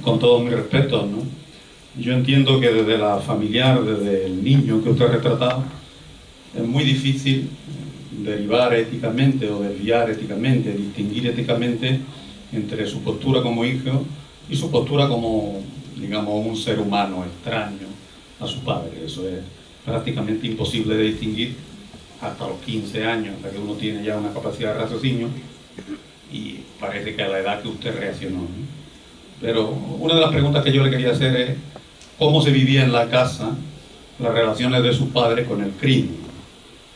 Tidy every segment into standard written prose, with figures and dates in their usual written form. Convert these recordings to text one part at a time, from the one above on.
con todo mi respeto, ¿no? Yo entiendo que desde la familiar, desde el niño que usted ha retratado, es muy difícil derivar éticamente o desviar éticamente, distinguir éticamente entre su postura como hijo y su postura como, digamos, un ser humano extraño a su padre. Eso es prácticamente imposible de distinguir hasta los 15 años, hasta que uno tiene ya una capacidad de raciocinio, y parece que a la edad que usted reaccionó, ¿no? Pero una de las preguntas que yo le quería hacer es cómo se vivía en la casa las relaciones de su padre con el crimen,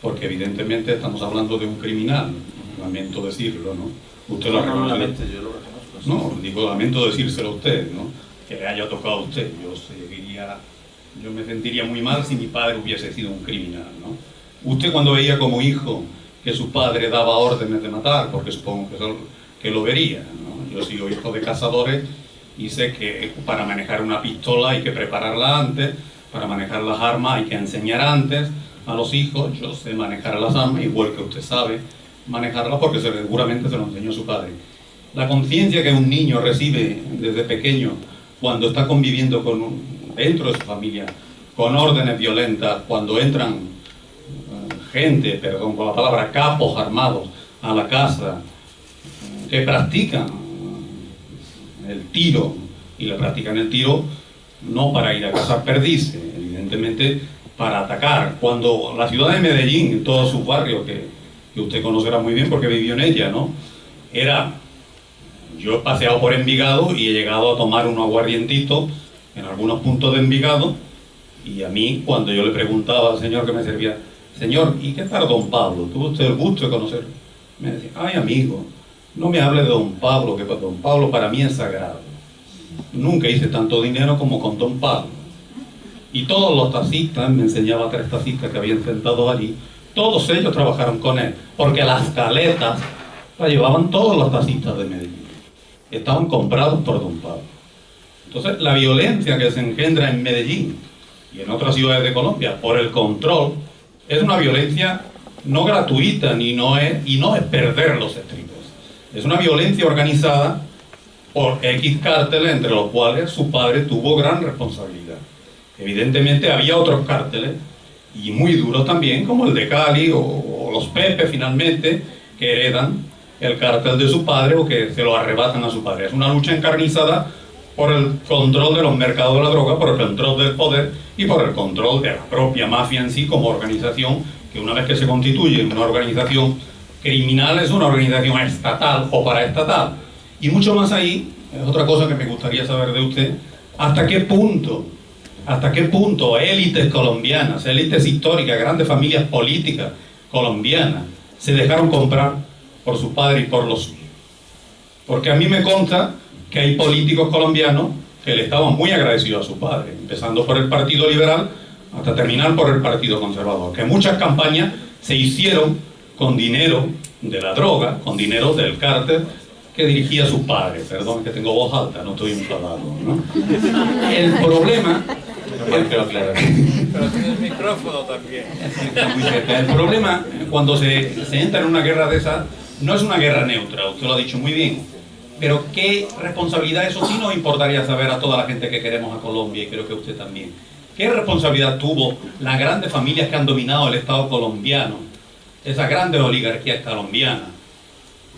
porque evidentemente estamos hablando de un criminal, lamento decirlo, ¿no? Usted lo No, reconoce. yo lo reconozco. Sí. No, digo, lamento decírselo a usted, ¿no? Que le haya tocado a usted. Yo me sentiría muy mal si mi padre hubiese sido un criminal, ¿no? Usted cuando veía como hijo que su padre daba órdenes de matar, porque supongo que lo vería, ¿no? Yo he sido hijo de cazadores y sé que para manejar una pistola hay que prepararla antes, para manejar las armas hay que enseñar antes a los hijos. Yo sé manejar las armas, igual que usted sabe manejarlas, porque seguramente se lo enseñó su padre. La conciencia que un niño recibe desde pequeño cuando está conviviendo dentro de su familia con órdenes violentas, cuando entran gente, perdón por la palabra, capos armados a la casa, que practican el tiro, y le practican el tiro no para ir a cazar perdices, evidentemente para atacar. Cuando la ciudad de Medellín, en todos sus barrios, que usted conocerá muy bien porque vivió en ella, ¿no? Yo he paseado por Envigado y he llegado a tomar unos aguardientitos en algunos puntos de Envigado, y a mí, cuando yo le preguntaba al señor que me servía, señor, ¿y qué tal don Pablo? ¿Tuvo usted el gusto de conocerlo? Me decía, ay amigo, no me hable de don Pablo, que don Pablo para mí es sagrado. Nunca hice tanto dinero como con don Pablo. Y todos los taxistas, me enseñaba 3 taxistas que habían sentado allí, todos ellos trabajaron con él, porque las caletas las llevaban todos los taxistas de Medellín. Estaban comprados por don Pablo. Entonces, la violencia que se engendra en Medellín y en otras ciudades de Colombia por el control es una violencia no gratuita y no es perder los estribos. Es una violencia organizada por X cárteles, entre los cuales su padre tuvo gran responsabilidad. Evidentemente había otros cárteles, y muy duros también, como el de Cali o los Pepe finalmente, que heredan el cártel de su padre o que se lo arrebatan a su padre. Es una lucha encarnizada por el control de los mercados de la droga, por el control del poder y por el control de la propia mafia en sí como organización, que una vez que se constituye una organización criminal es una organización estatal o paraestatal. Y mucho más ahí, es otra cosa que me gustaría saber de usted, ¿hasta qué punto élites colombianas, élites históricas, grandes familias políticas colombianas se dejaron comprar por su padre y por los suyos? Porque a mí me consta que hay políticos colombianos que le estaban muy agradecidos a su padre, empezando por el Partido Liberal hasta terminar por el Partido Conservador, que muchas campañas se hicieron con dinero de la droga, con dinero del cártel que dirigía su padre. Perdón, que tengo voz alta, no estoy enfadado, ¿no? El problema... Pero tiene el micrófono también. Está muy cerca. El problema, cuando se entra en una guerra de esas, no es una guerra neutra, usted lo ha dicho muy bien. Pero qué responsabilidad, eso sí nos importaría saber a toda la gente que queremos a Colombia, y creo que usted también. ¿Qué responsabilidad tuvo las grandes familias que han dominado el Estado colombiano, esas grandes oligarquías colombianas,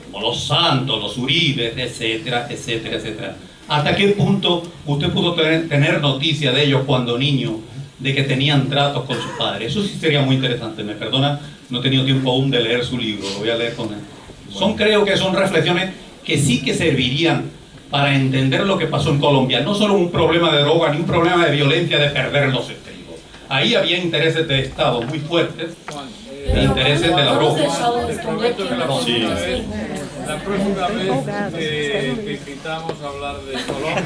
como los Santos, los Uribes, etcétera, etcétera, etcétera? ¿Hasta qué punto usted pudo tener noticia de ellos cuando niño, de que tenían tratos con sus padres? Eso sí sería muy interesante. Me perdona, no he tenido tiempo aún de leer su libro, lo voy a leer con él. Creo que son reflexiones que sí que servirían para entender lo que pasó en Colombia. No solo un problema de droga, ni un problema de violencia, de perder los estribos. Ahí había intereses de Estado muy fuertes, intereses de la droga. Sí. La próxima vez que invitamos a hablar de Colombia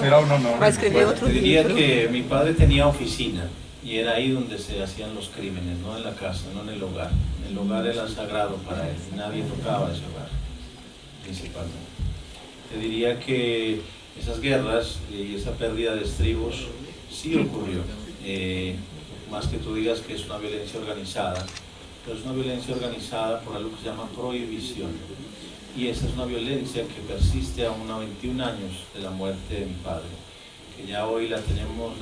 será un honor. Va a escribir otro Te diría libro. que mi padre tenía oficina y era ahí donde se hacían los crímenes, no en la casa, no en el hogar. El hogar era sagrado para él, nadie tocaba ese hogar, principalmente. Te diría que esas guerras y esa pérdida de estribos sí ocurrió. Más que tú digas que es una violencia organizada, pero es una violencia organizada por algo que se llama prohibición. Y esa es una violencia que persiste aún a 21 años de la muerte de mi padre, que ya hoy la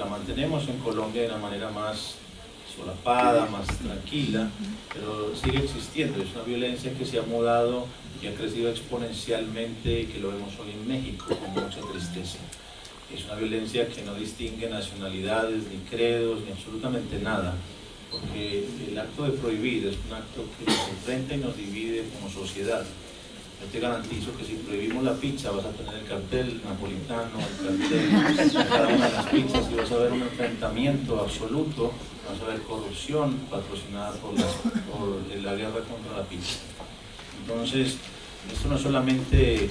mantenemos en Colombia de una manera más solapada, más tranquila, pero sigue existiendo. Es una violencia que se ha mudado y ha crecido exponencialmente y que lo vemos hoy en México con mucha tristeza. Es una violencia que no distingue nacionalidades, ni credos, ni absolutamente nada, porque el acto de prohibir es un acto que nos enfrenta y nos divide como sociedad. Yo te garantizo que si prohibimos la pizza vas a tener el cartel napolitano, el cartel de cada una de las pizzas y vas a ver un enfrentamiento absoluto, vas a ver corrupción patrocinada por la guerra contra la pizza. Entonces, esto no es solamente,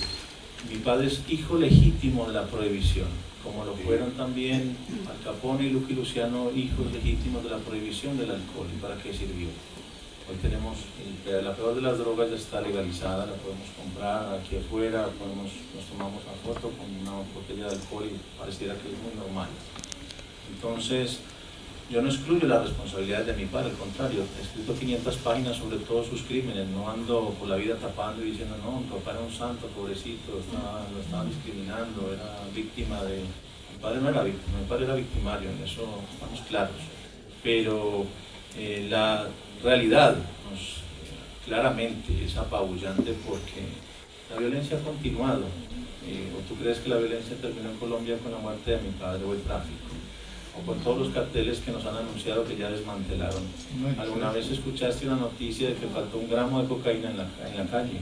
mi padre es hijo legítimo de la prohibición, como lo fueron también Al Capone y Lucky Luciano, hijos legítimos de la prohibición del alcohol. ¿Y para qué sirvió? Hoy tenemos, la peor de las drogas ya está legalizada, la podemos comprar aquí afuera, nos tomamos una foto con una botella de alcohol y pareciera que es muy normal. Entonces, yo no excluyo la responsabilidad de mi padre, al contrario, he escrito 500 páginas sobre todos sus crímenes, no ando por la vida tapando y diciendo, no, mi papá era un santo, pobrecito, lo estaban discriminando, era víctima de... Mi padre no era víctima, mi padre era victimario, en eso estamos claros, pero la realidad claramente es apabullante porque la violencia ha continuado. ¿O tú crees que la violencia terminó en Colombia con la muerte de mi padre o el tráfico? O con todos los carteles que nos han anunciado que ya desmantelaron. ¿Alguna vez escuchaste una noticia de que faltó 1 gramo de cocaína en la calle?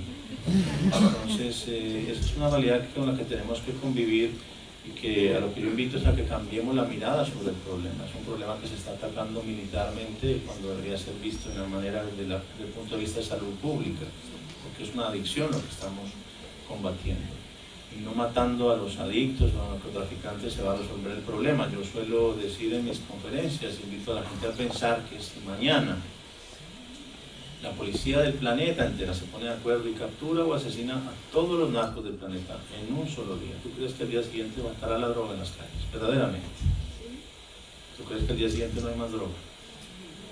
Entonces, esa es una realidad con la que tenemos que convivir y que a lo que yo invito es a que cambiemos la mirada sobre el problema. Es un problema que se está atacando militarmente cuando debería ser visto de una manera desde el punto de vista de salud pública, porque es una adicción lo que estamos combatiendo. Y no matando a los adictos o a los narcotraficantes se va a resolver el problema. Yo suelo decir en mis conferencias, invito a la gente a pensar que si mañana la policía del planeta entera se pone de acuerdo y captura o asesina a todos los narcos del planeta en un solo día, ¿tú crees que al día siguiente bajará la droga en las calles? Verdaderamente. ¿Tú crees que al día siguiente no hay más droga?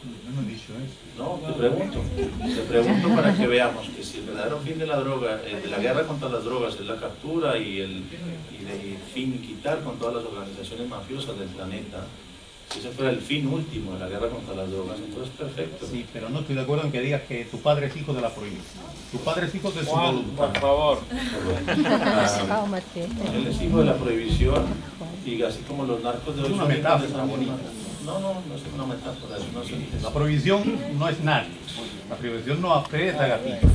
No he dicho eso. No, te pregunto para que veamos que si el verdadero fin de la droga, de la guerra contra las drogas es la captura y quitar con todas las organizaciones mafiosas del planeta, si ese fuera el fin último de la guerra contra las drogas, entonces perfecto. Sí, pero no estoy de acuerdo en que digas que tu padre es hijo de la prohibición. Tu padre es hijo de su Juan, voluntad. por favor. Él es hijo de la prohibición y así como los narcos de hoy Es una son hijos de metáfora esa bonita. No es una metáfora, es una síntesis. La prohibición não é nadie. A prohibição não aprieta gatito.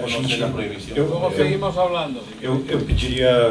Conoce la prohibición. ¿Cómo seguimos hablando? Eu pediria